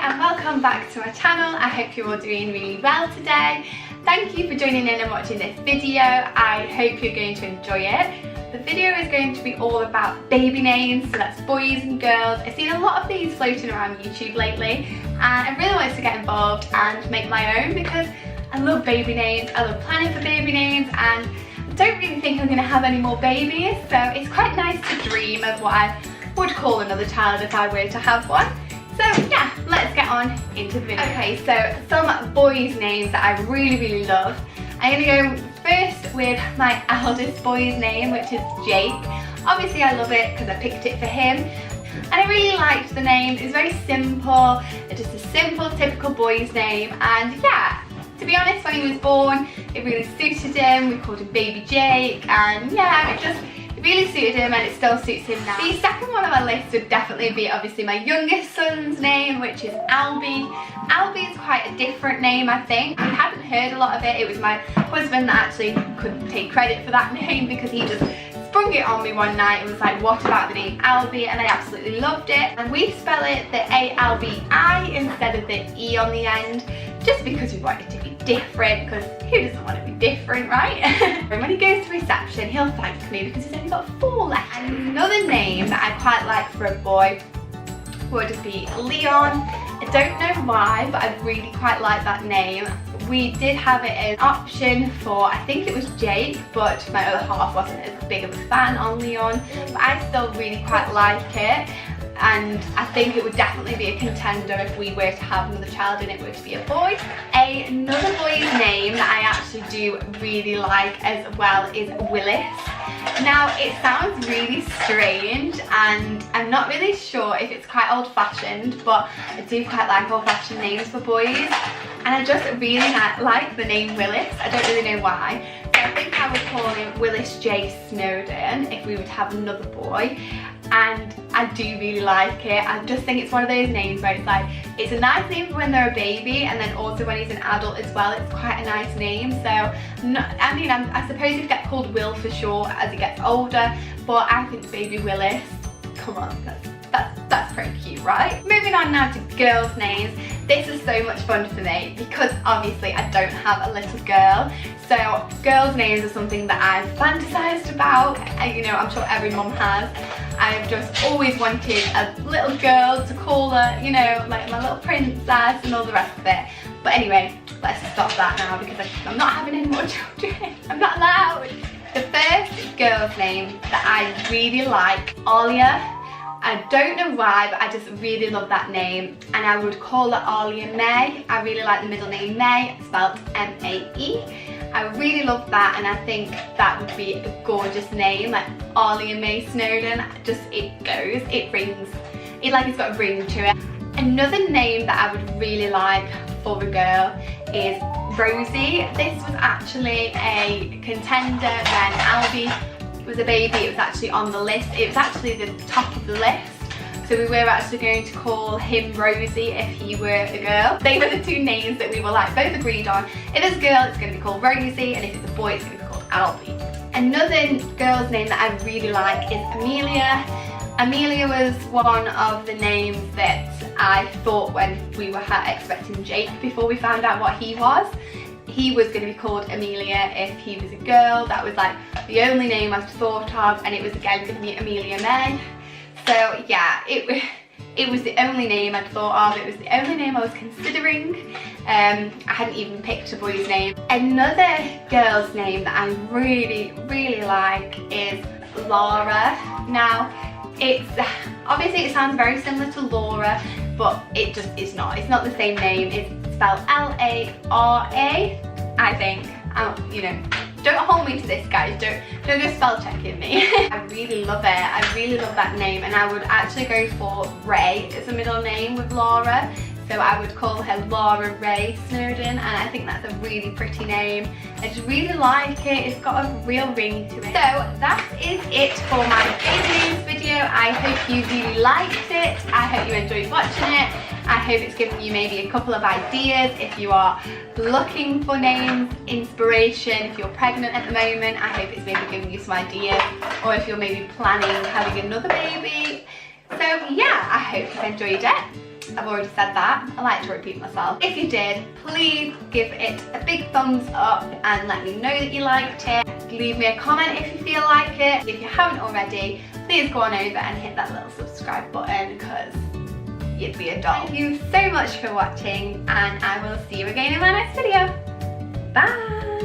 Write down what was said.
and welcome back to my channel. I hope you're all doing really well today. Thank you for joining in and watching this video. I hope you're going to enjoy it. The video is going to be all about baby names, so that's boys and girls. I've seen a lot of these floating around YouTube lately and I really wanted to get involved and make my own because I love baby names, I love planning for baby names, and I don't really think I'm going to have any more babies, so it's quite nice to dream of what I would call another child if I were to have one. So yeah, let's get on into the video. Okay, so some boys' names that I really love. I'm going to go first with my eldest boy's name, which is Jake. Obviously I love it because I picked it for him. And I really liked the name. It's very simple, it's just a simple, typical boy's name. And yeah, to be honest, when he was born, it really suited him. We called him Baby Jake, and yeah, it really suited him, and it still suits him now. The second one on my list would definitely be obviously my youngest son's name, which is Albie. Albie is quite a different name, I think. I hadn't heard a lot of it. It was my husband that actually could take credit for that name because he just sprung it on me one night and was like, what about the name Albie? And I absolutely loved it. And we spell it the A-L-B-I instead of the E on the end, just because we want it to be different, because who doesn't want to be different, right? And when he goes to reception, he'll thank me because he's only got 4 left. And another name that I quite like for a boy would be Leon. I don't know why, but I really quite like that name. We did have it as an option for, I think it was Jake, but my other half wasn't as big of a fan on Leon, but I still really quite like it. And I think it would definitely be a contender if we were to have another child and it were to be a boy. Another boy's name that I actually do really like as well is Willis. Now it sounds really strange and I'm not really sure if it's quite old-fashioned, but I do quite like old-fashioned names for boys, and I just really like the name Willis. I don't really know why. So I think I would call him Willis J. Snowden if we would have another boy. And I do really like it. I just think it's one of those names where it's like, it's a nice name for when they're a baby, and then also when he's an adult as well, it's quite a nice name. So I suppose he'd get called Will for sure as he gets older, but I think baby Willis, come on, that's pretty cute, right? Moving on now to girls' names. This is so much fun for me because obviously I don't have a little girl, so girls' names are something that I've fantasized about. You know, I'm sure every mum has. I've just always wanted a little girl to call her, you know, like my little princess and all the rest of it. But anyway, let's stop that now because I'm not having any more children. I'm not allowed. The first girl's name that I really like, Alia. I don't know why, but I just really love that name, and I would call her Alia May. I really like the middle name May, spelled M-A-E. I really love that, and I think that would be a gorgeous name, like Alia May Snowden. Just, it goes, it rings, it's got a ring to it. Another name that I would really like for a girl is Rosie. This was actually a contender when Albie was a baby. It was actually on the list. It was actually the top of the list. So we were actually going to call him Rosie if he were a girl. They were the 2 names that we were like both agreed on. If it's a girl, it's going to be called Rosie, and if it's a boy, it's going to be called Albie. Another girl's name that I really like is Amelia. Amelia was one of the names that I thought when we were expecting Jake before we found out what he was. He was going to be called Amelia if he was a girl. That was like the only name I thought of, and it was again going to be Amelia May. So yeah, it was the only name I'd thought of. It was the only name I was considering. I hadn't even picked a boy's name. Another girl's name that I really like is Laura. Now, obviously it sounds very similar to Laura, but it just is not. It's not the same name. It's spelled L-A-R-A, I think. You know, don't hold me to this, guys. Don't go spell checking me. I really love it. I really love that name, and I would actually go for Ray as a middle name with Laura. So I would call her Laura Ray Snowden, and I think that's a really pretty name. I just really like it. It's got a real ring to it. So that is it for my baby names video. I hope you really liked it. I hope you enjoyed watching it. I hope it's given you maybe a couple of ideas if you are looking for names, inspiration, if you're pregnant at the moment. I hope it's maybe giving you some ideas, or if you're maybe planning having another baby. So yeah, I hope you've enjoyed it. I've already said that. I like to repeat myself. If you did, please give it a big thumbs up and let me know that you liked it. Leave me a comment if you feel like it. If you haven't already, please go on over and hit that little subscribe button because you'd be a doll. Thank you so much for watching, and I will see you again in my next video. Bye!